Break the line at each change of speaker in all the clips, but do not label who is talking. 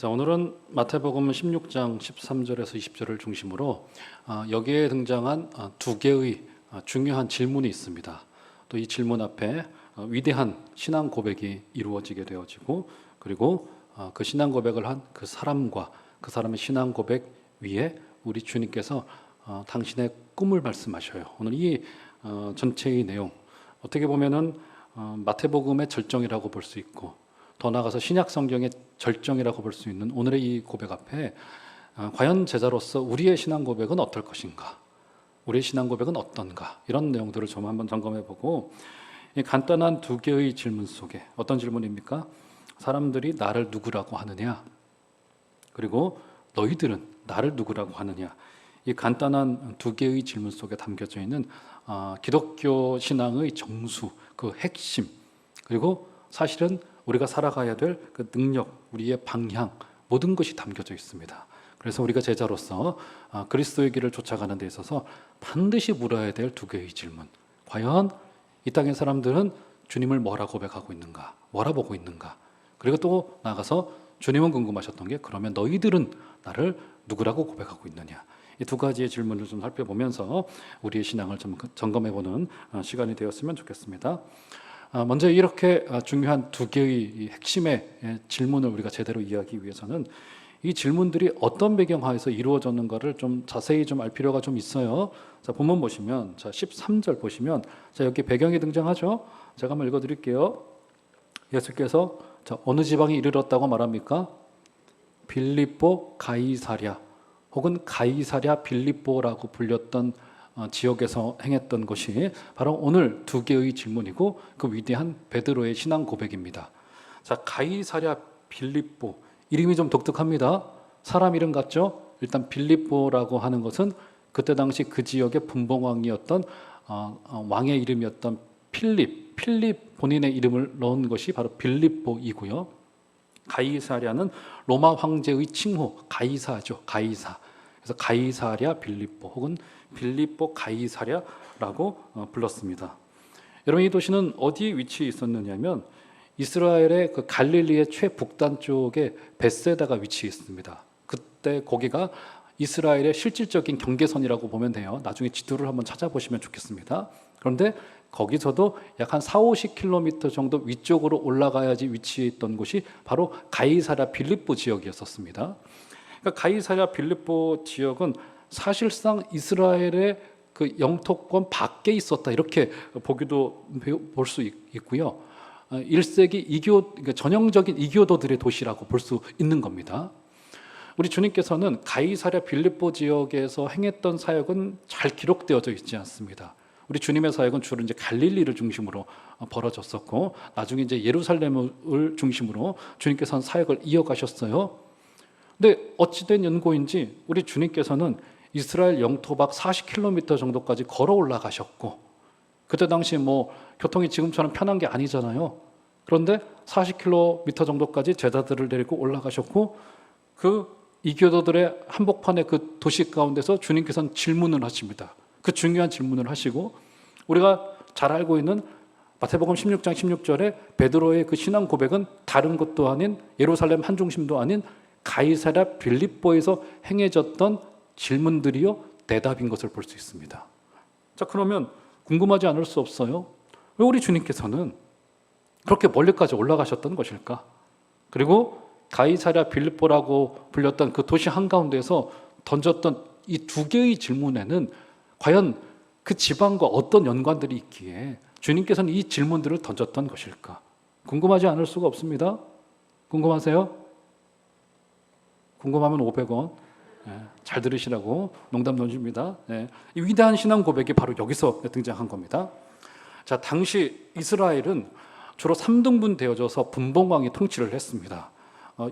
자, 오늘은 마태복음 16장 13절에서 20절을 중심으로 여기에 등장한 두 개의 중요한 질문이 있습니다. 또 이 질문 앞에 위대한 신앙 고백이 이루어지게 되어지고, 그리고 그 신앙 고백을 한 그 사람과 그 사람의 신앙 고백 위에 우리 주님께서 당신의 꿈을 말씀하셔요. 오늘 이 전체의 내용, 어떻게 보면은 마태복음의 절정이라고 볼 수 있고, 더 나아가서 신약 성경의 절정이라고 볼 수 있는 오늘의 이 고백 앞에 과연 제자로서 우리의 신앙 고백은 어떨 것인가, 우리의 신앙 고백은 어떤가, 이런 내용들을 좀 한번 점검해보고, 이 간단한 두 개의 질문 속에, 어떤 질문입니까? 사람들이 나를 누구라고 하느냐, 그리고 너희들은 나를 누구라고 하느냐, 이 간단한 두 개의 질문 속에 담겨져 있는 기독교 신앙의 정수, 그 핵심, 그리고 사실은 우리가 살아가야 될 그 능력, 우리의 방향, 모든 것이 담겨져 있습니다. 그래서 우리가 제자로서 그리스도의 길을 쫓아가는 데 있어서 반드시 물어야 될 두 개의 질문. 과연 이 땅의 사람들은 주님을 뭐라 고백하고 있는가, 뭐라 보고 있는가. 그리고 또 나아가서 주님은 궁금하셨던 게, 그러면 너희들은 나를 누구라고 고백하고 있느냐. 이 두 가지의 질문을 좀 살펴보면서 우리의 신앙을 좀 점검해보는 시간이 되었으면 좋겠습니다. 먼저 이렇게 중요한 두 개의 핵심의 질문을 우리가 제대로 이해하기 위해서는 이 질문들이 어떤 배경하에서 이루어졌는가를 좀 자세히 좀 알 필요가 좀 있어요. 자, 본문 보시면, 자, 13절 보시면, 자, 여기 배경이 등장하죠. 제가 한번 읽어드릴게요. 예수께서 어느 지방에 이르렀다고 말합니까? 빌립보 가이사랴, 혹은 가이사랴 빌립보라고 불렸던 지역에서 행했던 것이 바로 오늘 두 개의 질문이고, 그 위대한 베드로의 신앙 고백입니다. 자, 가이사랴 빌립보, 이름이 좀 독특합니다. 사람 이름 같죠? 일단 빌립보라고 하는 것은 그때 당시 그 지역의 분봉왕이었던 왕의 이름이었던 필립 본인의 이름을 넣은 것이 바로 빌립보이고요. 가이사랴는 로마 황제의 칭호, 가이사죠. 가이사. 그래서 가이사랴 빌립보, 혹은 빌립보 가이사랴라고 불렀습니다. 여러분, 이 도시는 어디에 위치해 있었느냐면 이스라엘의 그 갈릴리의 최북단 쪽에 벳세다가 위치해 있습니다. 그때 거기가 이스라엘의 실질적인 경계선이라고 보면 돼요. 나중에 지도를 한번 찾아보시면 좋겠습니다. 그런데 거기서도 약 한 40-50km 정도 위쪽으로 올라가야지 위치해 있던 곳이 바로 가이사랴 빌립보 지역이었습니다. 그러니까 가이사랴 빌립보 지역은 사실상 이스라엘의 그 영토권 밖에 있었다, 이렇게 보기도 볼 수 있고요. 1세기 그러니까 전형적인 이교도들의 도시라고 볼 수 있는 겁니다. 우리 주님께서는 가이사랴 빌립보 지역에서 행했던 사역은 잘 기록되어져 있지 않습니다. 우리 주님의 사역은 주로 이제 갈릴리를 중심으로 벌어졌었고, 나중에 이제 예루살렘을 중심으로 주님께서는 사역을 이어가셨어요. 근데 어찌된 연고인지 우리 주님께서는 이스라엘 영토 밖 40km 정도까지 걸어 올라가셨고, 그때 당시 뭐 교통이 지금처럼 편한 게 아니잖아요. 그런데 40km 정도까지 제자들을 데리고 올라가셨고, 그 이교도들의 한복판의 그 도시 가운데서 주님께서는 질문을 하십니다. 그 중요한 질문을 하시고, 우리가 잘 알고 있는 마태복음 16장 16절에 베드로의 그 신앙 고백은 다른 것도 아닌, 예루살렘 한 중심도 아닌 가이사랴 빌립보에서 행해졌던 질문들이요 대답인 것을 볼 수 있습니다. 자, 그러면 궁금하지 않을 수 없어요. 왜 우리 주님께서는 그렇게 멀리까지 올라가셨던 것일까? 그리고 가이사랴 빌립보라고 불렸던 그 도시 한가운데서 던졌던 이 두 개의 질문에는 과연 그 지방과 어떤 연관들이 있기에 주님께서는 이 질문들을 던졌던 것일까? 궁금하지 않을 수가 없습니다. 궁금하세요? 궁금하면 500원. 잘 들으시라고 농담 던집니다. 이 위대한 신앙 고백이 바로 여기서 등장한 겁니다. 자, 당시 이스라엘은 주로 3등분 되어져서 분봉왕이 통치를 했습니다.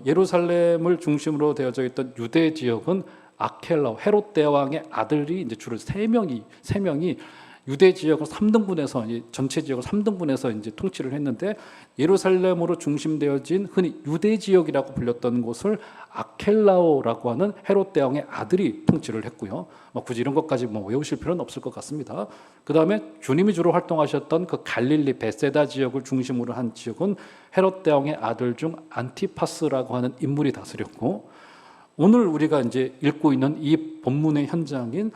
예루살렘을 중심으로 되어져 있던 유대 지역은 아켈라오 헤롯 대왕의 아들이 이제 주로 세 명이 유대 지역을 3등분해서 전체 지역을 3등분해서 이제 통치를 했는데 예루살렘으로 중심되어진 흔히 유대 지역이라고 불렸던 곳을 아켈라오라고 하는 헤롯 대왕의 아들이 통치를 했고요. 굳이 이런 것까지 외우실 필요는 없을 것 같습니다. 그 다음에 주님이 주로 활동하셨던 그 갈릴리 베세다 지역을 중심으로 한 지역은 헤롯 대왕의 아들 중 안티파스라고 하는 인물이 다스렸고, 오늘 우리가 이제 읽고 있는 이 본문의 현장인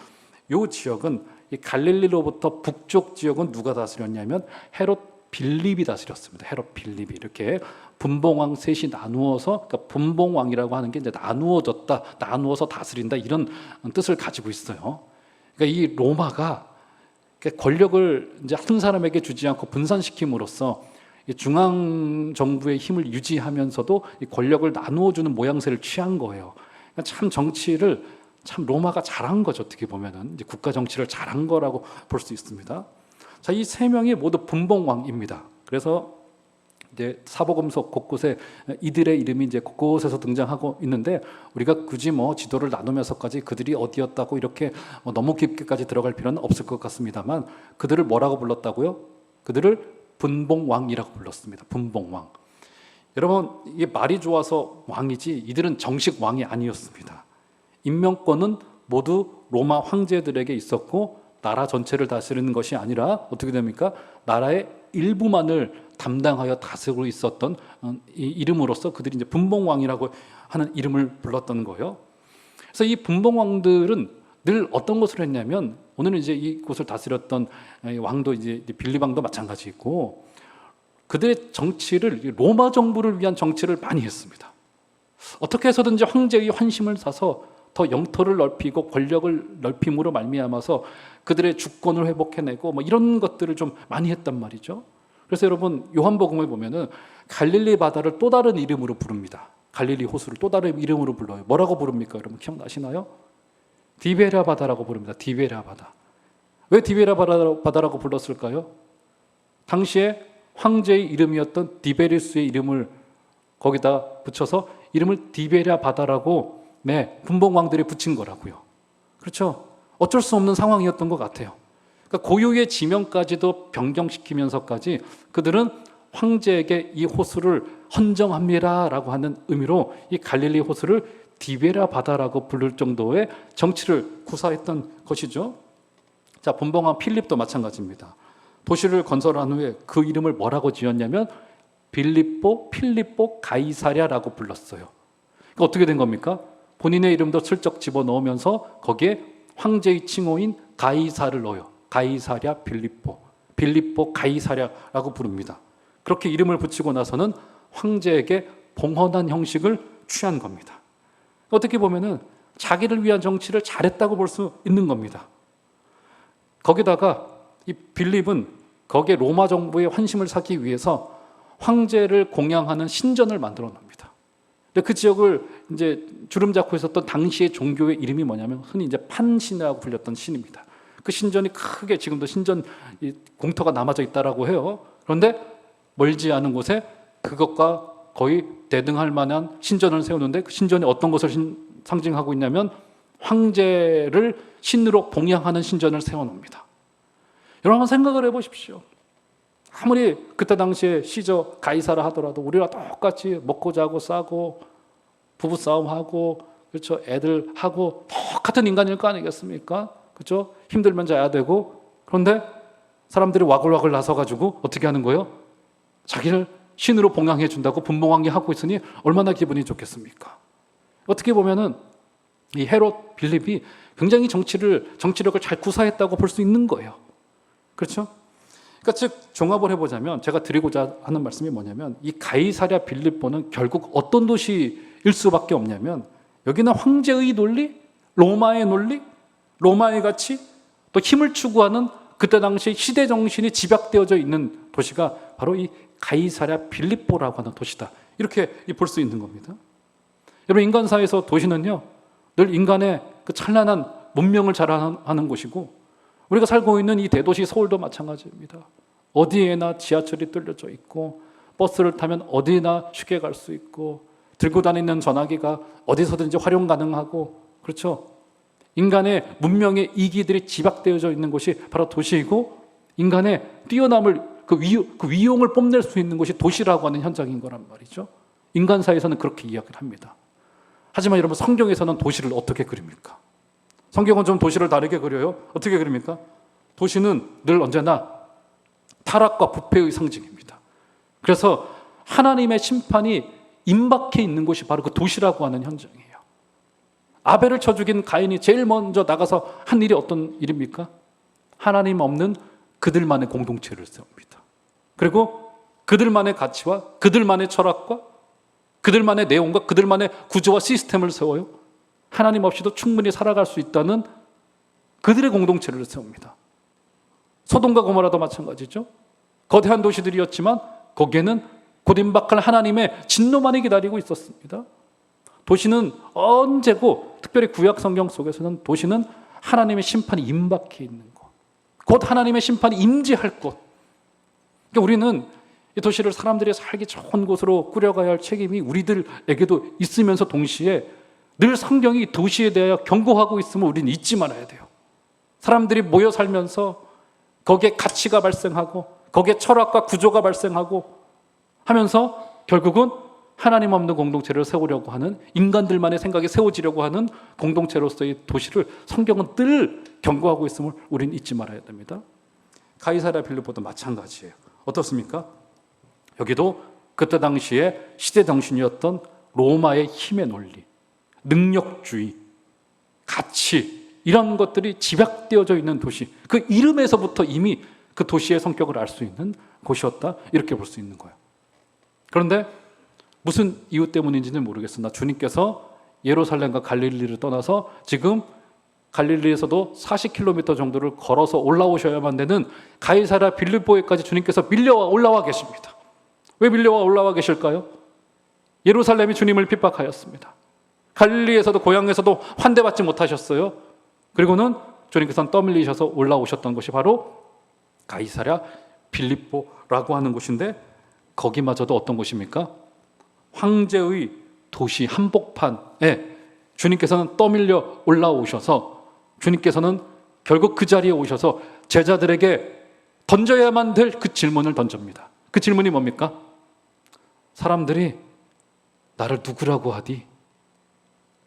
이 지역은 이 갈릴리로부터 북쪽 지역은 누가 다스렸냐면 헤롯 빌립이 다스렸습니다. 헤롯 빌립이 이렇게 분봉왕 셋이 나누어서, 그러니까 분봉왕이라고 하는 게 이제 나누어졌다, 나누어서 다스린다 이런 뜻을 가지고 있어요. 그러니까 이 로마가 권력을 이제 한 사람에게 주지 않고 분산시킴으로써 중앙 정부의 힘을 유지하면서도 이 권력을 나누어주는 모양새를 취한 거예요. 그러니까 참 정치를 참 로마가 잘한 거죠. 어떻게 보면은 이제 국가 정치를 잘한 거라고 볼 수 있습니다. 자, 이 세 명이 모두 분봉왕입니다. 그래서 이제 사복음서 곳곳에 이들의 이름이 이제 곳곳에서 등장하고 있는데, 우리가 굳이 지도를 나누면서까지 그들이 어디였다고 이렇게 너무 깊게까지 들어갈 필요는 없을 것 같습니다만, 그들을 뭐라고 불렀다고요? 그들을 분봉왕이라고 불렀습니다. 분봉왕. 여러분, 이게 말이 좋아서 왕이지 이들은 정식 왕이 아니었습니다. 임명권은 모두 로마 황제들에게 있었고, 나라 전체를 다스리는 것이 아니라 어떻게 됩니까? 나라의 일부만을 담당하여 다스리고 있었던 이 이름으로서 그들이 이제 분봉왕이라고 하는 이름을 불렀던 거예요. 그래서 이 분봉왕들은 늘 어떤 것을 했냐면, 오늘은 이제 이곳을 다스렸던 왕도 이제 빌립 왕도 마찬가지고, 그들의 정치를 로마 정부를 위한 정치를 많이 했습니다. 어떻게 해서든지 황제의 환심을 사서 더 영토를 넓히고 권력을 넓힘으로 말미암아서 그들의 주권을 회복해내고 이런 것들을 좀 많이 했단 말이죠. 그래서 여러분, 요한복음을 보면은 갈릴리 바다를 또 다른 이름으로 부릅니다. 갈릴리 호수를 또 다른 이름으로 불러요. 뭐라고 부릅니까? 여러분 기억나시나요? 디베랴 바다라고 부릅니다. 디베랴 바다. 왜 디베랴 바다라고 불렀을까요? 당시에 황제의 이름이었던 디베리스의 이름을 거기다 붙여서 이름을 디베랴 바다라고 분봉왕들이 붙인 거라고요. 그렇죠? 어쩔 수 없는 상황이었던 것 같아요. 그러니까 고유의 지명까지도 변경시키면서까지 그들은 황제에게 이 호수를 헌정합니다라고 하는 의미로 이 갈릴리 호수를 디베랴 바다라고 부를 정도의 정치를 구사했던 것이죠. 자, 분봉왕 필립도 마찬가지입니다. 도시를 건설한 후에 그 이름을 뭐라고 지었냐면 필리포 가이사랴라고 불렀어요. 그러니까 어떻게 된 겁니까? 본인의 이름도 슬쩍 집어넣으면서 거기에 황제의 칭호인 가이사를 넣어요. 가이사랴 빌리포 가이사랴라고 부릅니다. 그렇게 이름을 붙이고 나서는 황제에게 봉헌한 형식을 취한 겁니다. 어떻게 보면은 자기를 위한 정치를 잘했다고 볼 수 있는 겁니다. 거기다가 이 빌립은 거기에 로마 정부의 환심을 사기 위해서 황제를 공양하는 신전을 만들어 놉니다. 그 지역을 이제 주름 잡고 있었던 당시의 종교의 이름이 뭐냐면 흔히 이제 판신이라고 불렸던 신입니다. 그 신전이 크게 지금도 신전 공터가 남아져 있다라고 해요. 그런데 멀지 않은 곳에 그것과 거의 대등할 만한 신전을 세우는데, 그 신전이 어떤 것을 상징하고 있냐면 황제를 신으로 봉양하는 신전을 세워놓습니다. 여러분 한번 생각을 해보십시오. 아무리 그때 당시에 시저 가이사라 하더라도 우리랑 똑같이 먹고 자고 싸고 부부싸움하고, 그렇죠, 애들 하고 똑같은 인간일 거 아니겠습니까? 그렇죠? 힘들면 자야 되고. 그런데 사람들이 와글와글 나서가지고 어떻게 하는 거예요? 자기를 신으로 봉양해 준다고 분봉왕이 하고 있으니 얼마나 기분이 좋겠습니까? 어떻게 보면은 이 헤롯 빌립이 굉장히 정치력을 잘 구사했다고 볼 수 있는 거예요. 그렇죠? 그러니까 즉 종합을 해보자면 제가 드리고자 하는 말씀이 뭐냐면, 이 가이사랴 빌립보는 결국 어떤 도시일 수밖에 없냐면, 여기는 황제의 논리, 로마의 논리, 로마의 가치, 또 힘을 추구하는 그때 당시 시대 정신이 집약되어져 있는 도시가 바로 이 가이사랴 빌립보라고 하는 도시다. 이렇게 볼 수 있는 겁니다. 여러분, 인간사에서 도시는요, 늘 인간의 그 찬란한 문명을 자랑하는 곳이고, 우리가 살고 있는 이 대도시 서울도 마찬가지입니다. 어디에나 지하철이 뚫려져 있고, 버스를 타면 어디나 쉽게 갈 수 있고, 들고 다니는 전화기가 어디서든지 활용 가능하고, 그렇죠? 인간의 문명의 이기들이 집약되어져 있는 곳이 바로 도시이고 인간의 뛰어남을 그 위용을 뽐낼 수 있는 곳이 도시라고 하는 현장인 거란 말이죠. 인간사에서는 그렇게 이야기를 합니다. 하지만 여러분 성경에서는 도시를 어떻게 그립니까? 성경은 좀 도시를 다르게 그려요. 어떻게 그립니까? 도시는 늘 언제나 타락과 부패의 상징입니다. 그래서 하나님의 심판이 임박해 있는 곳이 바로 그 도시라고 하는 현장이에요. 아벨을 쳐 죽인 가인이 제일 먼저 나가서 한 일이 어떤 일입니까? 하나님 없는 그들만의 공동체를 세웁니다. 그리고 그들만의 가치와 그들만의 철학과 그들만의 내용과 그들만의 구조와 시스템을 세워요. 하나님 없이도 충분히 살아갈 수 있다는 그들의 공동체를 세웁니다. 소돔과 고모라도 마찬가지죠. 거대한 도시들이었지만 거기에는 곧 임박할 하나님의 진노만이 기다리고 있었습니다. 도시는 언제고 특별히 구약 성경 속에서는 도시는 하나님의 심판이 임박해 있는 곳, 곧 하나님의 심판이 임재할 곳. 그러니까 우리는 이 도시를 사람들이 살기 좋은 곳으로 꾸려가야 할 책임이 우리들에게도 있으면서 동시에 늘 성경이 도시에 대하여 경고하고 있음을 우리는 잊지 말아야 돼요. 사람들이 모여 살면서 거기에 가치가 발생하고 거기에 철학과 구조가 발생하고 하면서 결국은 하나님 없는 공동체를 세우려고 하는 인간들만의 생각이 세워지려고 하는 공동체로서의 도시를 성경은 늘 경고하고 있음을 우리는 잊지 말아야 됩니다. 가이사랴 빌립보도 마찬가지예요. 어떻습니까? 여기도 그때 당시에 시대 정신이었던 로마의 힘의 논리, 능력주의, 가치 이런 것들이 집약되어져 있는 도시, 그 이름에서부터 이미 그 도시의 성격을 알 수 있는 곳이었다 이렇게 볼 수 있는 거예요. 그런데 무슨 이유 때문인지는 모르겠으나 주님께서 예루살렘과 갈릴리를 떠나서 지금 갈릴리에서도 40km 정도를 걸어서 올라오셔야만 되는 가이사랴 빌립보에까지 주님께서 밀려와 올라와 계십니다. 왜 밀려와 올라와 계실까요? 예루살렘이 주님을 핍박하였습니다. 갈릴리에서도 고향에서도 환대받지 못하셨어요. 그리고는 주님께서는 떠밀리셔서 올라오셨던 곳이 바로 가이사랴 빌립보라고 하는 곳인데 거기마저도 어떤 곳입니까? 황제의 도시 한복판에 주님께서는 떠밀려 올라오셔서 주님께서는 결국 그 자리에 오셔서 제자들에게 던져야만 될 그 질문을 던집니다. 그 질문이 뭡니까? 사람들이 나를 누구라고 하디?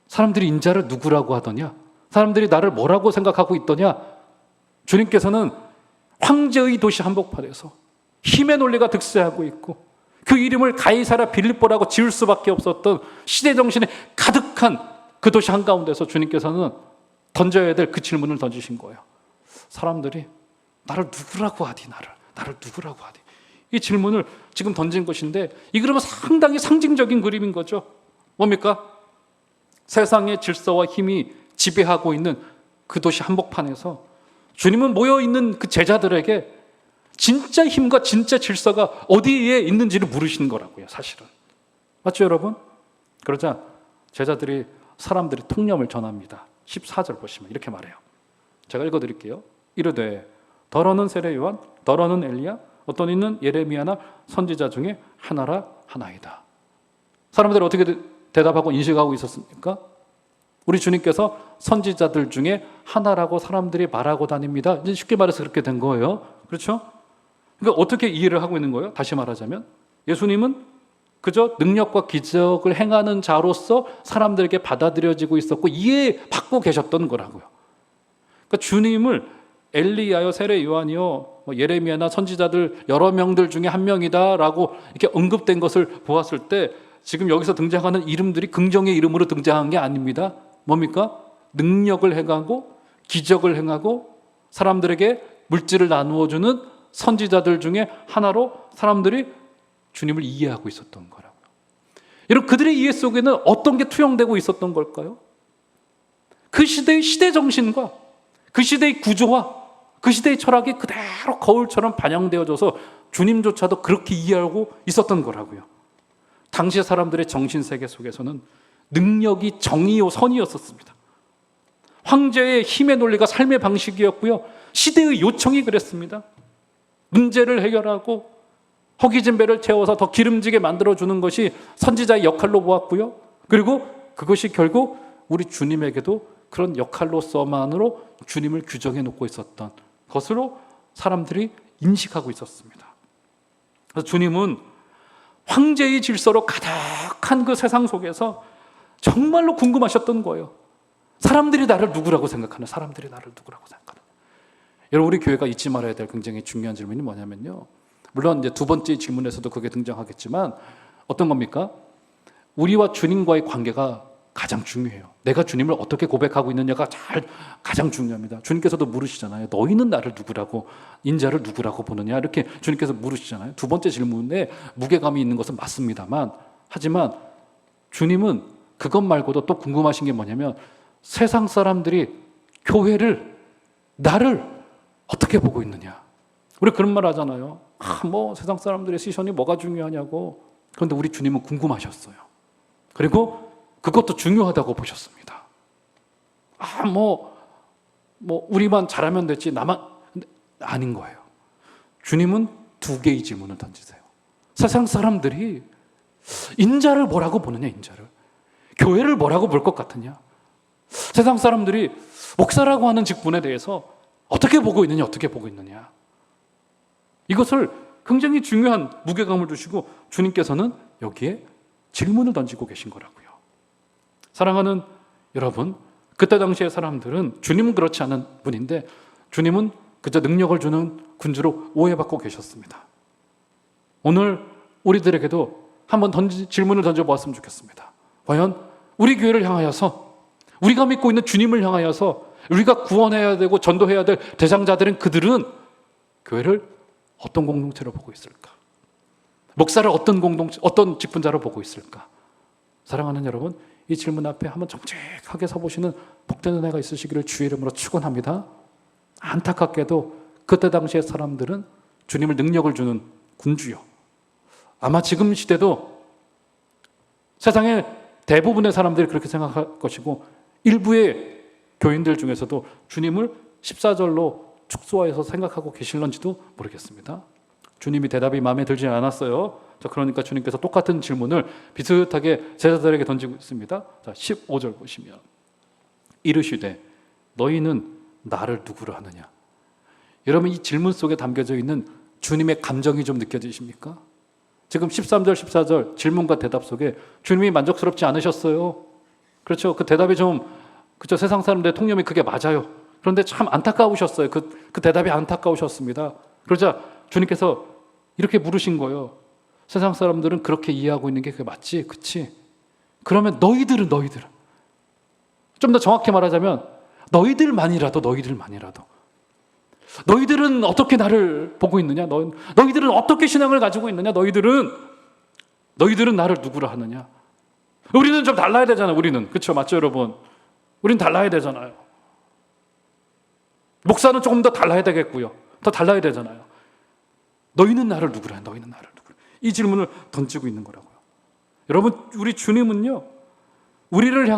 사람들이 인자를 누구라고 하더냐? 사람들이 나를 뭐라고 생각하고 있더냐? 주님께서는 황제의 도시 한복판에서 힘의 논리가 득세하고 있고 그 이름을 가이사랴 빌립보라고 지을 수밖에 없었던 시대정신에 가득한 그 도시 한가운데서 주님께서는 던져야 될 그 질문을 던지신 거예요. 사람들이 나를 누구라고 하디? 나를 누구라고 하디? 이 질문을 지금 던진 것인데 이 그림은 상당히 상징적인 그림인 거죠. 뭡니까? 세상의 질서와 힘이 지배하고 있는 그 도시 한복판에서 주님은 모여있는 그 제자들에게 진짜 힘과 진짜 질서가 어디에 있는지를 물으시는 거라고요, 사실은. 맞죠, 여러분? 그러자 제자들이 사람들이 통념을 전합니다. 14절 보시면 이렇게 말해요. 제가 읽어드릴게요. 이르되 더러는 세례 요한, 더러는 엘리야, 어떤 이는 예레미야나 선지자 중에 하나라 하나이다. 사람들이 어떻게 대답하고 인식하고 있었습니까? 우리 주님께서 선지자들 중에 하나라고 사람들이 말하고 다닙니다. 이제 쉽게 말해서 그렇게 된 거예요. 그렇죠? 그러니까 어떻게 이해를 하고 있는 거예요? 다시 말하자면 예수님은 그저 능력과 기적을 행하는 자로서 사람들에게 받아들여지고 있었고 이해받고 계셨던 거라고요. 그러니까 주님을 엘리야요, 세례 요한이요, 예레미야나 선지자들 여러 명들 중에 한 명이다라고 이렇게 언급된 것을 보았을 때 지금 여기서 등장하는 이름들이 긍정의 이름으로 등장한 게 아닙니다. 뭡니까? 능력을 행하고 기적을 행하고 사람들에게 물질을 나누어주는 선지자들 중에 하나로 사람들이 주님을 이해하고 있었던 거라고요. 여러분, 그들의 이해 속에는 어떤 게 투영되고 있었던 걸까요? 그 시대의 시대 정신과 그 시대의 구조와 그 시대의 철학이 그대로 거울처럼 반영되어져서 주님조차도 그렇게 이해하고 있었던 거라고요. 당시 사람들의 정신세계 속에서는 능력이 정의요 선이었었습니다. 황제의 힘의 논리가 삶의 방식이었고요. 시대의 요청이 그랬습니다. 문제를 해결하고 허기진 배를 채워서 더 기름지게 만들어주는 것이 선지자의 역할로 보았고요. 그리고 그것이 결국 우리 주님에게도 그런 역할로서만으로 주님을 규정해 놓고 있었던 것으로 사람들이 인식하고 있었습니다. 그래서 주님은 황제의 질서로 가득한 그 세상 속에서 정말로 궁금하셨던 거예요. 사람들이 나를 누구라고 생각하나? 사람들이 나를 누구라고 생각하나? 여러분, 우리 교회가 잊지 말아야 될 굉장히 중요한 질문이 뭐냐면요, 물론 이제 두 번째 질문에서도 그게 등장하겠지만 어떤 겁니까? 우리와 주님과의 관계가 가장 중요해요. 내가 주님을 어떻게 고백하고 있느냐가 가장 중요합니다. 주님께서도 물으시잖아요. 너희는 나를 누구라고, 인자를 누구라고 보느냐, 이렇게 주님께서 물으시잖아요. 두 번째 질문에 무게감이 있는 것은 맞습니다만, 하지만 주님은 그것 말고도 또 궁금하신 게 뭐냐면 세상 사람들이 교회를, 나를 어떻게 보고 있느냐. 우리 그런 말 하잖아요. 뭐 세상 사람들의 시선이 뭐가 중요하냐고. 그런데 우리 주님은 궁금하셨어요. 그리고 그것도 중요하다고 보셨습니다. 우리만 잘하면 됐지, 나만. 근데 아닌 거예요. 주님은 두 개의 질문을 던지세요. 세상 사람들이 인자를 뭐라고 보느냐, 인자를. 교회를 뭐라고 볼 것 같으냐. 세상 사람들이 목사라고 하는 직분에 대해서 어떻게 보고 있느냐, 어떻게 보고 있느냐. 이것을 굉장히 중요한 무게감을 두시고 주님께서는 여기에 질문을 던지고 계신 거라고요. 사랑하는 여러분, 그때 당시의 사람들은 주님은 그렇지 않은 분인데 주님은 그저 능력을 주는 군주로 오해받고 계셨습니다. 오늘 우리들에게도 한번 질문을 던져보았으면 좋겠습니다. 과연 우리 교회를 향하여서, 우리가 믿고 있는 주님을 향하여서 우리가 구원해야 되고 전도해야 될 대상자들은, 그들은 교회를 어떤 공동체로 보고 있을까? 목사를 어떤 직분자로 보고 있을까? 사랑하는 여러분, 이 질문 앞에 한번 정직하게 서보시는 복된 은혜가 있으시기를 주의 이름으로 축원합니다. 안타깝게도 그때 당시의 사람들은 주님을 능력을 주는 군주요, 아마 지금 시대도 세상의 대부분의 사람들이 그렇게 생각할 것이고 일부의 교인들 중에서도 주님을 14절로 축소해서 생각하고 계실런지도 모르겠습니다. 주님이 대답이 마음에 들지 않았어요. 그러니까 주님께서 똑같은 질문을 비슷하게 제자들에게 던지고 있습니다. 15절 보시면 이르시되 너희는 나를 누구로 하느냐. 여러분, 이 질문 속에 담겨져 있는 주님의 감정이 좀 느껴지십니까? 지금 13절, 14절 질문과 대답 속에 주님이 만족스럽지 않으셨어요. 그렇죠? 그 대답이 그렇죠? 세상 사람들의 통념이 그게 맞아요. 그런데 참 안타까우셨어요. 그 대답이 안타까우셨습니다. 그러자 주님께서 이렇게 물으신 거예요. 세상 사람들은 그렇게 이해하고 있는 게 그게 맞지? 그치? 그러면 너희들은 좀 더 정확히 말하자면 너희들만이라도 너희들은 어떻게 나를 보고 있느냐? 너희들은 어떻게 신앙을 가지고 있느냐? 너희들은 나를 누구라 하느냐? 우리는 좀 달라야 되잖아요. 우리는. 그렇죠? 맞죠, 여러분? 우리는 달라야 되잖아요. 목사는 조금 더 달라야 되겠고요. 더 달라야 되잖아요. 너희는 나를 누구라? 너희는 나를 누구라? 이 질문을 던지고 있는 거라고요. 여러분, 우리 주님은요, 우리를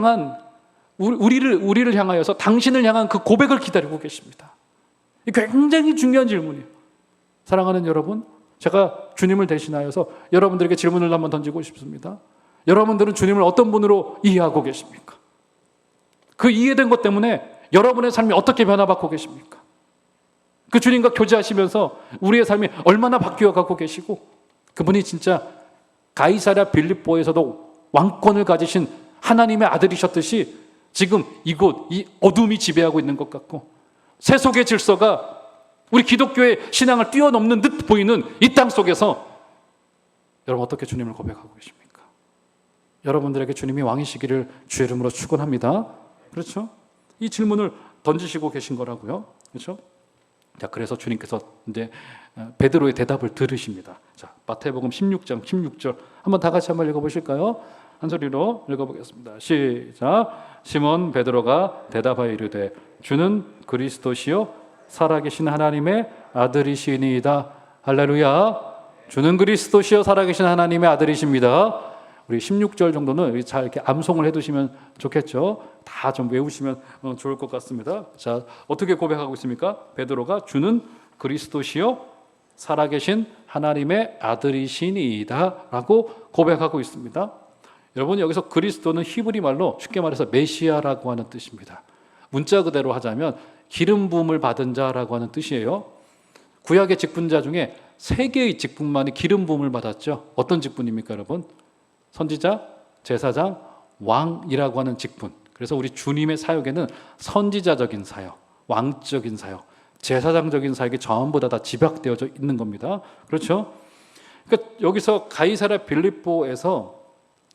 향하여서 당신을 향한 그 고백을 기다리고 계십니다. 굉장히 중요한 질문이에요. 사랑하는 여러분, 제가 주님을 대신하여서 여러분들에게 질문을 한번 던지고 싶습니다. 여러분들은 주님을 어떤 분으로 이해하고 계십니까? 그 이해된 것 때문에 여러분의 삶이 어떻게 변화받고 계십니까? 그 주님과 교제하시면서 우리의 삶이 얼마나 바뀌어가고 계시고, 그분이 진짜 가이사랴 빌립보에서도 왕권을 가지신 하나님의 아들이셨듯이 지금 이곳, 이 어둠이 지배하고 있는 것 같고, 세속의 질서가 우리 기독교의 신앙을 뛰어넘는 듯 보이는 이 땅 속에서 여러분 어떻게 주님을 고백하고 계십니까? 여러분들에게 주님이 왕이시기를 주의 이름으로 축원합니다. 그렇죠? 이 질문을 던지시고 계신 거라고요. 그렇죠? 자, 그래서 주님께서 이제 베드로의 대답을 들으십니다. 자, 마태복음 16장 16절 한번 다 같이 한번 읽어보실까요? 한 소리로 읽어보겠습니다. 시작. 시몬 베드로가 대답하여 이르되 주는 그리스도시요 살아계신 하나님의 아들이시니이다. 할렐루야. 주는 그리스도시요 살아계신 하나님의 아들이십니다. 우리 16절 정도는 잘 이렇게 암송을 해두시면 좋겠죠. 다 좀 외우시면 좋을 것 같습니다. 자, 어떻게 고백하고 있습니까? 베드로가 주는 그리스도시요 살아계신 하나님의 아들이시니이다 라고 고백하고 있습니다. 여러분, 여기서 그리스도는 히브리 말로 쉽게 말해서 메시아라고 하는 뜻입니다. 문자 그대로 하자면 기름 부음을 받은 자라고 하는 뜻이에요. 구약의 직분자 중에 3개의 직분만이 기름 부음을 받았죠. 어떤 직분입니까, 여러분? 선지자, 제사장, 왕이라고 하는 직분. 그래서 우리 주님의 사역에는 선지자적인 사역, 왕적인 사역, 제사장적인 사역이 전부 다 집약되어져 있는 겁니다. 그렇죠? 그러니까 여기서 가이사랴 빌립보에서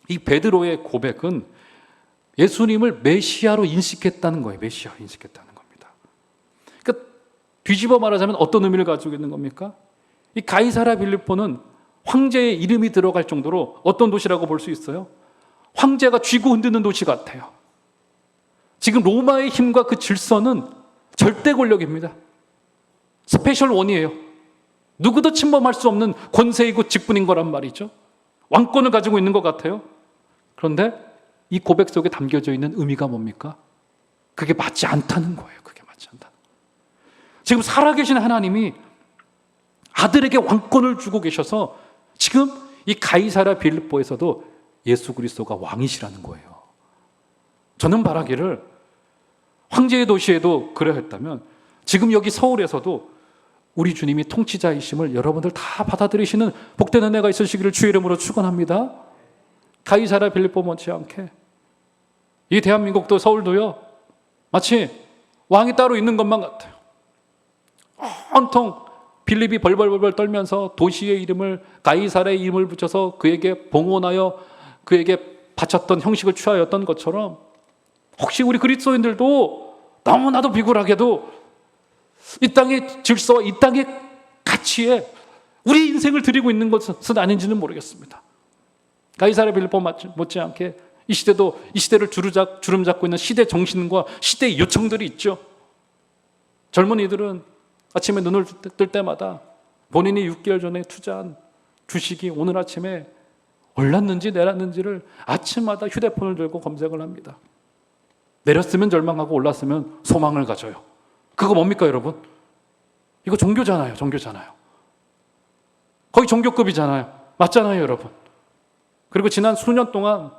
이 베드로의 고백은 예수님을 메시아로 인식했다는 거예요. 메시아로 인식했다는 겁니다. 그러니까 뒤집어 말하자면 어떤 의미를 가지고 있는 겁니까? 이 가이사랴 빌립보는 황제의 이름이 들어갈 정도로 어떤 도시라고 볼 수 있어요? 황제가 쥐고 흔드는 도시 같아요. 지금 로마의 힘과 그 질서는 절대 권력입니다. 스페셜 원이에요. 누구도 침범할 수 없는 권세이고 직분인 거란 말이죠. 왕권을 가지고 있는 것 같아요. 그런데 이 고백 속에 담겨져 있는 의미가 뭡니까? 그게 맞지 않다는 거예요. 그게 맞지 않다. 지금 살아계신 하나님이 아들에게 왕권을 주고 계셔서 지금 이 가이사랴 빌립보에서도 예수 그리스도가 왕이시라는 거예요. 저는 바라기를 황제의 도시에도 그러했다면 지금 여기 서울에서도 우리 주님이 통치자이심을 여러분들 다 받아들이시는 복된 은혜가 있으시기를 주의 이름으로 축원합니다. 가이사랴 빌립보 못지않게 이 대한민국도 서울도요 마치 왕이 따로 있는 것만 같아요. 온통 빌립이 벌벌벌 떨면서 도시의 이름을 가이사랴의 이름을 붙여서 그에게 봉헌하여 그에게 바쳤던 형식을 취하였던 것처럼 혹시 우리 그리스도인들도 너무나도 비굴하게도 이 땅의 질서와 이 땅의 가치에 우리 인생을 드리고 있는 것은 아닌지는 모르겠습니다. 가이사랴 빌립보 못지않게 이 시대도 이 시대를 주름잡고 있는 시대 정신과 시대의 요청들이 있죠. 젊은이들은 아침에 눈을 뜰 때마다 본인이 6개월 전에 투자한 주식이 오늘 아침에 올랐는지 내렸는지를 아침마다 휴대폰을 들고 검색을 합니다. 내렸으면 절망하고 올랐으면 소망을 가져요. 그거 뭡니까 여러분? 이거 종교잖아요. 종교잖아요. 거의 종교급이잖아요. 맞잖아요 여러분. 그리고 지난 수년 동안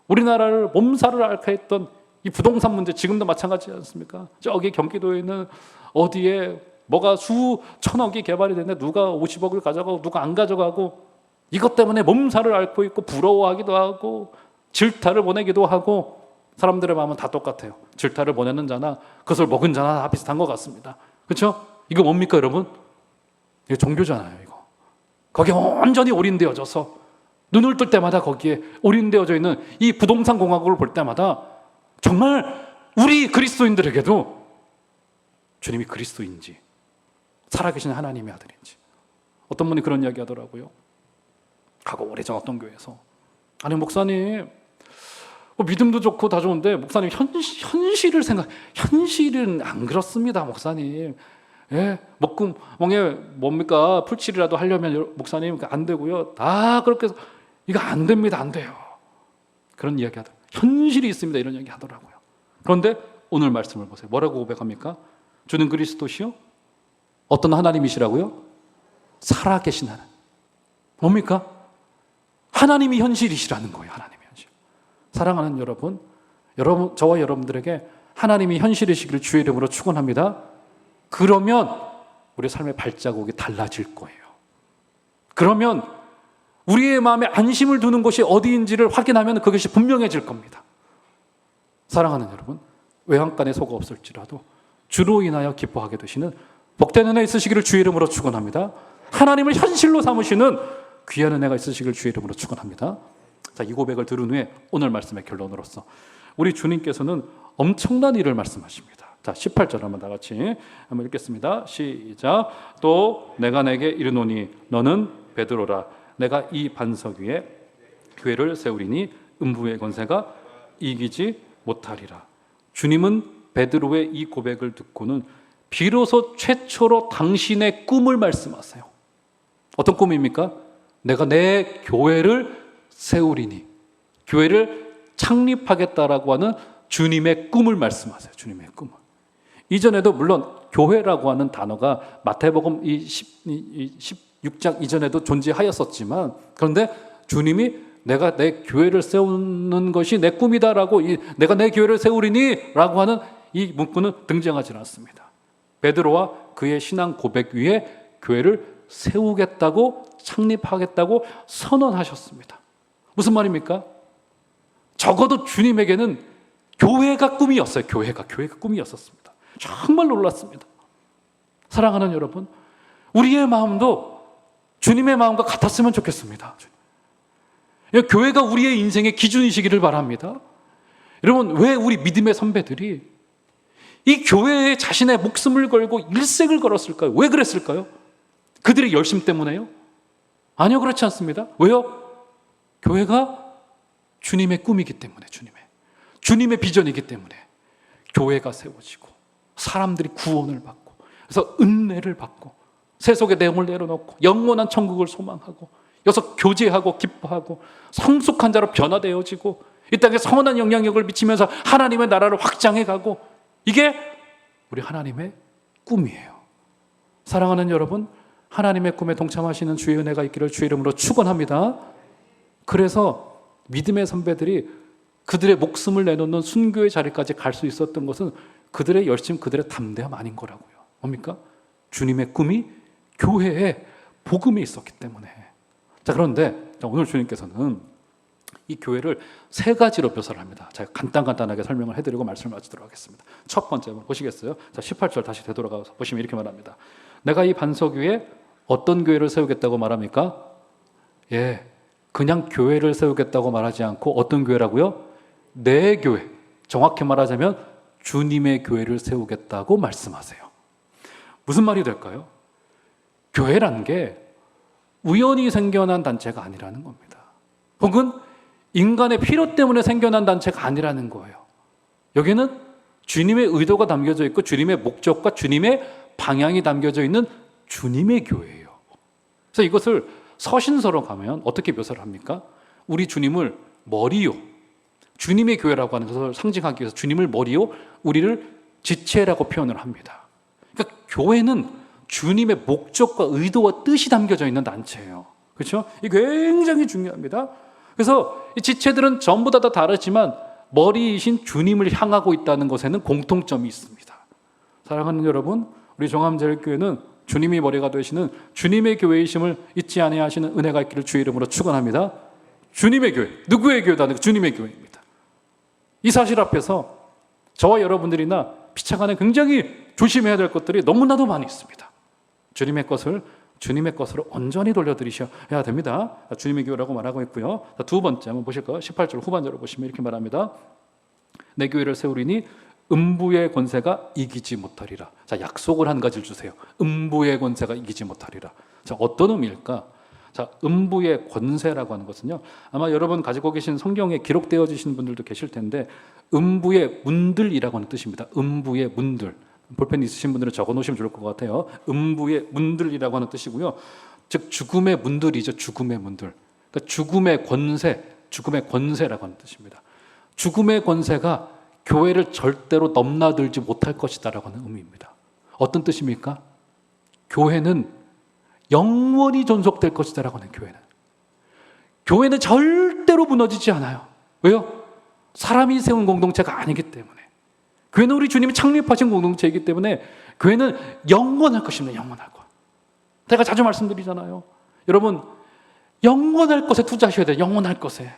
우리나라를 몸살을 앓게 했던 이 부동산 문제 지금도 마찬가지지 않습니까? 저기 경기도에 있는 어디에 뭐가 수천억이 개발이 되는데 누가 50억을 가져가고 누가 안 가져가고 이것 때문에 몸살을 앓고 있고 부러워하기도 하고 질타를 보내기도 하고 사람들의 마음은 다 똑같아요. 질타를 보내는 자나 그것을 먹은 자나 다 비슷한 것 같습니다. 그렇죠? 이거 뭡니까 여러분? 이거 종교잖아요. 이거 거기에 온전히 올인되어져서 눈을 뜰 때마다 거기에 올인되어져 있는 이 부동산 공학을 볼 때마다 정말 우리 그리스도인들에게도 주님이 그리스도인지 살아계신 하나님의 아들인지 어떤 분이 그런 이야기 하더라고요. 하고 오래전 어떤 교회에서 아니 목사님 믿음도 좋고 다 좋은데 목사님 현실을 현실은 안 그렇습니다 목사님. 예, 먹구멍에 뭡니까 풀칠이라도 하려면 목사님 안 되고요. 다 그렇게 해서 이거 안 됩니다. 안 돼요. 그런 이야기 하더라고요. 현실이 있습니다. 이런 이야기 하더라고요. 그런데 오늘 말씀을 보세요. 뭐라고 고백합니까? 주는 그리스도시요? 어떤 하나님이시라고요? 살아계신 하나님. 뭡니까? 하나님이 현실이시라는 거예요. 하나님이 현실. 사랑하는 여러분, 저와 여러분들에게 하나님이 현실이시기를 주의 이름으로 축원합니다. 그러면 우리 삶의 발자국이 달라질 거예요. 그러면 우리의 마음에 안심을 두는 곳이 어디인지를 확인하면 그것이 분명해질 겁니다. 사랑하는 여러분, 외양간에 소가 없을지라도 주로 인하여 기뻐하게 되시는 복된 은혜 있으시기를 주의 이름으로 축원합니다. 하나님을 현실로 삼으시는 귀한 은혜가 있으시기를 주의 이름으로 축원합니다. 자, 이 고백을 들은 후에 오늘 말씀의 결론으로서 우리 주님께서는 엄청난 일을 말씀하십니다. 자, 18절 한번 다 같이 한번 읽겠습니다. 시작. 또 내가 내게 이르노니 너는 베드로라. 내가 이 반석 위에 교회를 세우리니 음부의 권세가 이기지 못하리라. 주님은 베드로의 이 고백을 듣고는 비로소 최초로 당신의 꿈을 말씀하세요. 어떤 꿈입니까? 내가 내 교회를 세우리니, 교회를 창립하겠다라고 하는 주님의 꿈을 말씀하세요. 주님의 꿈을. 이전에도 물론 교회라고 하는 단어가 마태복음 16장 이전에도 존재하였었지만, 그런데 주님이 내가 내 교회를 세우는 것이 내 꿈이다라고 내가 내 교회를 세우리니 라고 하는 이 문구는 등장하지 않습니다. 베드로와 그의 신앙 고백 위에 교회를 세우겠다고 창립하겠다고 선언하셨습니다. 무슨 말입니까? 적어도 주님에게는 교회가 꿈이었어요. 교회가 꿈이었었습니다. 정말 놀랐습니다. 사랑하는 여러분, 우리의 마음도 주님의 마음과 같았으면 좋겠습니다. 교회가 우리의 인생의 기준이시기를 바랍니다. 여러분, 왜 우리 믿음의 선배들이 이 교회에 자신의 목숨을 걸고 일생을 걸었을까요? 왜 그랬을까요? 그들의 열심 때문에요? 아니요, 그렇지 않습니다. 왜요? 교회가 주님의 꿈이기 때문에, 주님의 비전이기 때문에 교회가 세워지고 사람들이 구원을 받고, 그래서 은혜를 받고 세속의 내용을 내려놓고 영원한 천국을 소망하고 여기서 교제하고 기뻐하고 성숙한 자로 변화되어지고 이 땅에 선한 영향력을 미치면서 하나님의 나라를 확장해가고, 이게 우리 하나님의 꿈이에요. 사랑하는 여러분, 하나님의 꿈에 동참하시는 주의 은혜가 있기를 주의 이름으로 축원합니다. 그래서 믿음의 선배들이 그들의 목숨을 내놓는 순교의 자리까지 갈 수 있었던 것은 그들의 열심, 그들의 담대함 아닌 거라고요. 뭡니까? 주님의 꿈이 교회에 복음이 있었기 때문에. 자, 그런데 오늘 주님께서는 이 교회를 세 가지로 묘사를 합니다. 제가 간단하게 설명을 해드리고 말씀을 마치도록 하겠습니다. 첫 번째 한번 보시겠어요? 자, 18절 다시 되돌아가서 보시면 이렇게 말합니다. 내가 이 반석 위에 어떤 교회를 세우겠다고 말합니까? 예, 그냥 교회를 세우겠다고 말하지 않고 어떤 교회라고요? 내 교회, 정확히 말하자면 주님의 교회를 세우겠다고 말씀하세요. 무슨 말이 될까요? 교회란 게 우연히 생겨난 단체가 아니라는 겁니다. 혹은 인간의 필요 때문에 생겨난 단체가 아니라는 거예요. 여기는 주님의 의도가 담겨져 있고 주님의 목적과 주님의 방향이 담겨져 있는 주님의 교회예요. 그래서 이것을 서신서로 가면 어떻게 묘사를 합니까? 우리 주님을 머리요, 주님의 교회라고 하는 것을 상징하기 위해서 주님을 머리요, 우리를 지체라고 표현을 합니다. 그러니까 교회는 주님의 목적과 의도와 뜻이 담겨져 있는 단체예요. 그렇죠? 이게 굉장히 중요합니다. 그래서 이 지체들은 전부 다 다르지만 머리이신 주님을 향하고 있다는 것에는 공통점이 있습니다. 사랑하는 여러분, 우리 종암제일교회는 주님이 머리가 되시는 주님의 교회이심을 잊지 아니하시는 은혜가 있기를 주의 이름으로 축원합니다. 주님의 교회, 누구의 교회도 아니고 주님의 교회입니다. 이 사실 앞에서 저와 여러분들이나 피차간에 굉장히 조심해야 될 것들이 너무나도 많이 있습니다. 주님의 것으로 온전히 돌려드리셔야 됩니다. 주님의 교회라고 말하고 있고요. 두 번째 한번 보실까요? 18절 후반절을 보시면 이렇게 말합니다. 내 교회를 세우리니 음부의 권세가 이기지 못하리라. 자, 약속을 한 가지를 주세요. 음부의 권세가 이기지 못하리라. 자, 어떤 의미일까? 자, 음부의 권세라고 하는 것은요, 아마 여러분 가지고 계신 성경에 기록되어지신 분들도 계실 텐데, 음부의 문들이라고 하는 뜻입니다. 음부의 문들. 볼펜 있으신 분들은 적어 놓으시면 좋을 것 같아요. 음부의 문들이라고 하는 뜻이고요. 즉 죽음의 문들이죠. 죽음의 문들. 그러니까 죽음의 권세라고 하는 뜻입니다. 죽음의 권세가 교회를 절대로 넘나들지 못할 것이다라고 하는 의미입니다. 어떤 뜻입니까? 교회는 영원히 존속될 것이다라고 하는 교회는 절대로 무너지지 않아요. 왜요? 사람이 세운 공동체가 아니기 때문에. 교회는 우리 주님이 창립하신 공동체이기 때문에 교회는 영원할 것입니다. 영원할 것. 제가 자주 말씀드리잖아요. 여러분, 영원할 것에 투자하셔야 돼요. 영원할 것에.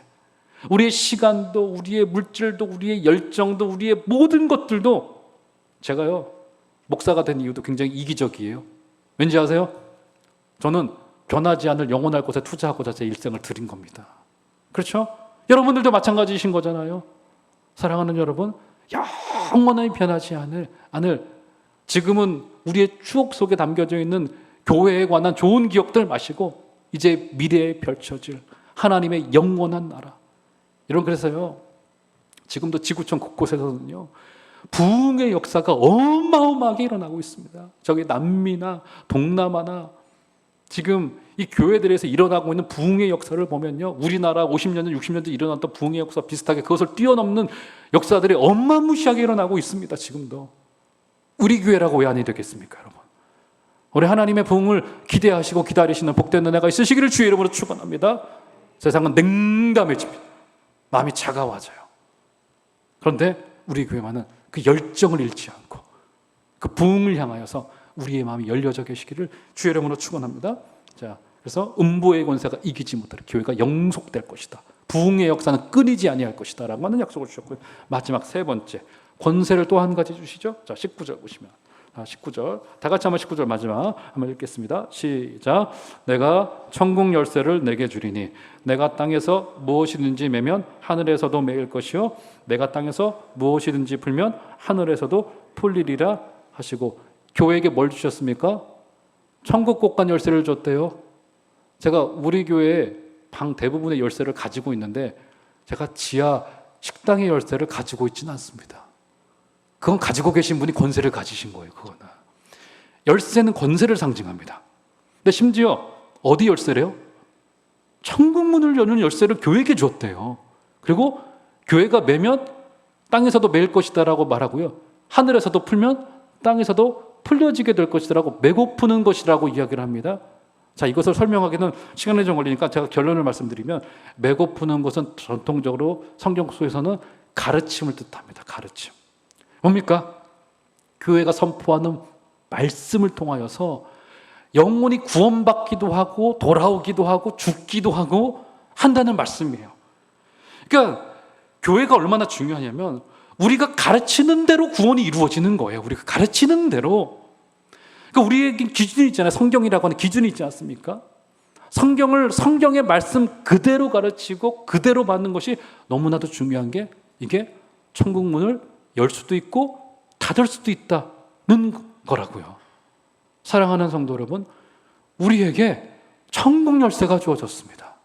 우리의 시간도, 우리의 물질도, 우리의 열정도, 우리의 모든 것들도, 제가요, 목사가 된 이유도 굉장히 이기적이에요. 왠지 아세요? 저는 변하지 않을 영원할 것에 투자하고자 제 일생을 드린 겁니다. 그렇죠? 여러분들도 마찬가지이신 거잖아요. 사랑하는 여러분, 영원히 변하지 않을 지금은 우리의 추억 속에 담겨져 있는 교회에 관한 좋은 기억들 마시고 이제 미래에 펼쳐질 하나님의 영원한 나라. 여러분, 그래서요, 지금도 지구촌 곳곳에서는요, 부흥의 역사가 어마어마하게 일어나고 있습니다. 저기 남미나 동남아나 지금 이 교회들에서 일어나고 있는 부흥의 역사를 보면요, 우리나라 50년 전, 60년 전 일어났던 부흥의 역사 비슷하게 그것을 뛰어넘는 역사들이 어마무시하게 일어나고 있습니다. 지금도. 우리 교회라고 왜 아니 되겠습니까, 여러분? 우리 하나님의 부흥을 기대하시고 기다리시는 복된 은혜가 있으시기를 주의 이름으로 축원합니다. 세상은 냉담해집니다. 마음이 차가워져요. 그런데 우리 교회만은 그 열정을 잃지 않고 그 부흥을 향하여서 우리의 마음이 열려져 계시기를 주의 이름으로 축원합니다. 자, 그래서 음부의 권세가 이기지 못하리. 교회가 영속될 것이다. 부흥의 역사는 끊이지 아니할 것이다 라고 하는 약속을 주셨고요. 마지막 세 번째, 권세를 또 한 가지 주시죠. 자, 19절 보시면 19절 다 같이 한번 19절 마지막 한번 읽겠습니다. 시작. 내가 천국 열쇠를 내게 주리니 내가 땅에서 무엇이든지 매면 하늘에서도 매일 것이요 내가 땅에서 무엇이든지 풀면 하늘에서도 풀리리라 하시고, 교회에게 뭘 주셨습니까? 천국 곳간 열쇠를 줬대요. 제가 우리 교회에 방 대부분의 열쇠를 가지고 있는데 제가 지하 식당의 열쇠를 가지고 있지는 않습니다. 그건 가지고 계신 분이 권세를 가지신 거예요. 그거는 열쇠는 권세를 상징합니다. 근데 심지어 어디 열쇠래요? 천국 문을 여는 열쇠를 교회에게 줬대요. 그리고 교회가 매면 땅에서도 매일 것이다 라고 말하고요, 하늘에서도 풀면 땅에서도 풀려지게 될 것이라고, 매고 푸는 것이라고 이야기를 합니다. 자, 이것을 설명하기는 시간이 좀 걸리니까 제가 결론을 말씀드리면, 매고 푸는 것은 전통적으로 성경 속에서는 가르침을 뜻합니다. 가르침. 뭡니까? 교회가 선포하는 말씀을 통하여서 영혼이 구원받기도 하고 돌아오기도 하고 죽기도 하고 한다는 말씀이에요. 그러니까 교회가 얼마나 중요하냐면 우리가 가르치는 대로 구원이 이루어지는 거예요. 우리가 가르치는 대로. 그러니까 우리에게 기준이 있잖아요. 성경이라고 하는 기준이 있지 않습니까? 성경의 말씀 그대로 가르치고 그대로 받는 것이 너무나도 중요한 게, 이게 천국 문을 열 수도 있고 닫을 수도 있다는 거라고요. 사랑하는 성도 여러분, 우리에게 천국 열쇠가 주어졌습니다.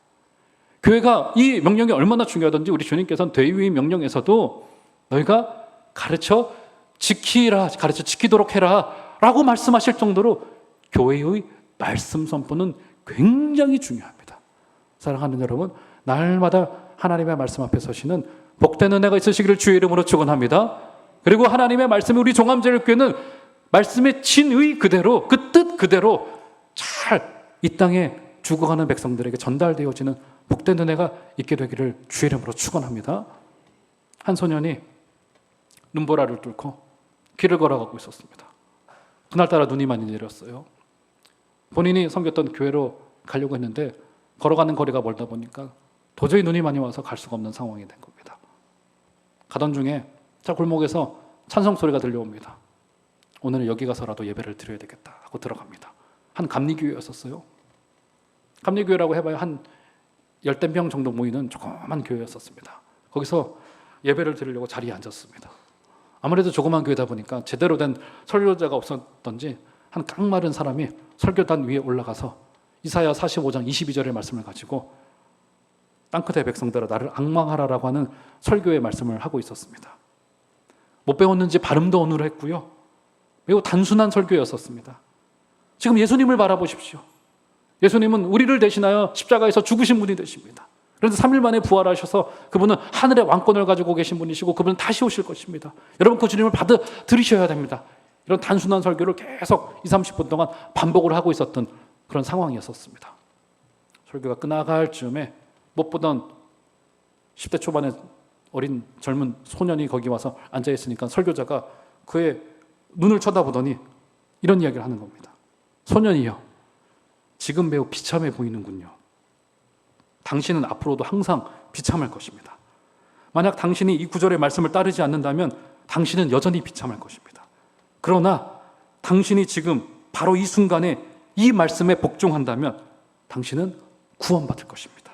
교회가 이 명령이 얼마나 중요하든지 우리 주님께서는 대위의 명령에서도 너희가 가르쳐 지키도록 해라 라고 말씀하실 정도로 교회의 말씀 선포는 굉장히 중요합니다. 사랑하는 여러분, 날마다 하나님의 말씀 앞에 서시는 복된 은혜가 있으시기를 주의 이름으로 축원합니다. 그리고 하나님의 말씀이 우리 종암제일교회는 말씀의 진의 그대로, 그 뜻 그대로 잘 이 땅에 죽어가는 백성들에게 전달되어지는 복된 은혜가 있게 되기를 주의 이름으로 축원합니다. 한 소년이 눈보라를 뚫고 길을 걸어가고 있었습니다. 그날따라 눈이 많이 내렸어요. 본인이 섬겼던 교회로 가려고 했는데 걸어가는 거리가 멀다 보니까 도저히 눈이 많이 와서 갈 수가 없는 상황이 된 겁니다. 가던 중에 저 골목에서 찬송 소리가 들려옵니다. 오늘은 여기 가서라도 예배를 드려야 되겠다 하고 들어갑니다. 한 감리교회였었어요. 감리교회라고 해봐야 한 10명 정도 모이는 조그만 교회였었습니다. 거기서 예배를 드리려고 자리에 앉았습니다. 아무래도 조그만 교회다 보니까 제대로 된 설교자가 없었던지 한 깡마른 사람이 설교단 위에 올라가서 이사야 45장 22절의 말씀을 가지고 땅끝의 백성들아 나를 앙망하라라고 하는 설교의 말씀을 하고 있었습니다. 못 배웠는지 발음도 어눌했고요. 매우 단순한 설교였었습니다. 지금 예수님을 바라보십시오. 예수님은 우리를 대신하여 십자가에서 죽으신 분이 되십니다. 그런데 3일 만에 부활하셔서 그분은 하늘의 왕권을 가지고 계신 분이시고 그분은 다시 오실 것입니다. 여러분 그 주님을 받아들이셔야 됩니다. 이런 단순한 설교를 계속 20-30분 동안 반복을 하고 있었던 그런 상황이었습니다. 설교가 끝나갈 즈음에 못 보던 10대 초반의 어린 젊은 소년이 거기 와서 앉아있으니까 설교자가 그의 눈을 쳐다보더니 이런 이야기를 하는 겁니다. 소년이여, 지금 매우 비참해 보이는군요. 당신은 앞으로도 항상 비참할 것입니다. 만약 당신이 이 구절의 말씀을 따르지 않는다면 당신은 여전히 비참할 것입니다. 그러나 당신이 지금 바로 이 순간에 이 말씀에 복종한다면 당신은 구원받을 것입니다.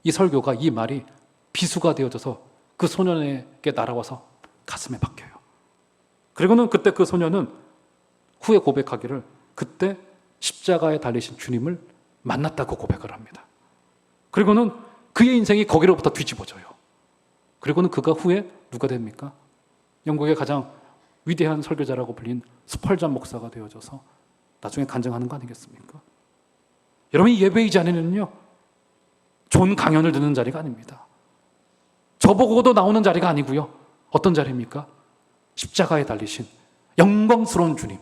이 설교가, 이 말이 비수가 되어져서 그 소년에게 날아와서 가슴에 박혀요. 그리고는 그때 그 소년은 후에 고백하기를 그때 십자가에 달리신 주님을 만났다고 고백을 합니다. 그리고는 그의 인생이 거기로부터 뒤집어져요. 그리고는 그가 후에 누가 됩니까? 영국의 가장 위대한 설교자라고 불린 스펄전 목사가 되어져서 나중에 간증하는 거 아니겠습니까? 여러분이 예배의 자리는요, 좋은 강연을 듣는 자리가 아닙니다. 저보고도 나오는 자리가 아니고요. 어떤 자리입니까? 십자가에 달리신 영광스러운 주님.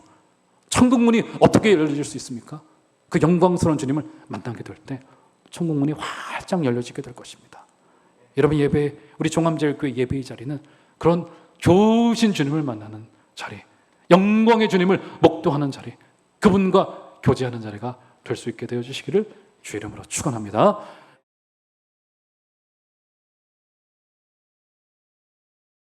천국 문이 어떻게 열릴 수 있습니까? 그 영광스러운 주님을 만나게 될 때
천국문이 활짝 열려지게 될 것입니다. 여러분 예배, 우리 종암제일교회 예배의 자리는 그런 교우신 주님을 만나는 자리, 영광의 주님을 목도하는 자리, 그분과 교제하는 자리가 될 수 있게 되어 주시기를 주의 이름으로 축원합니다.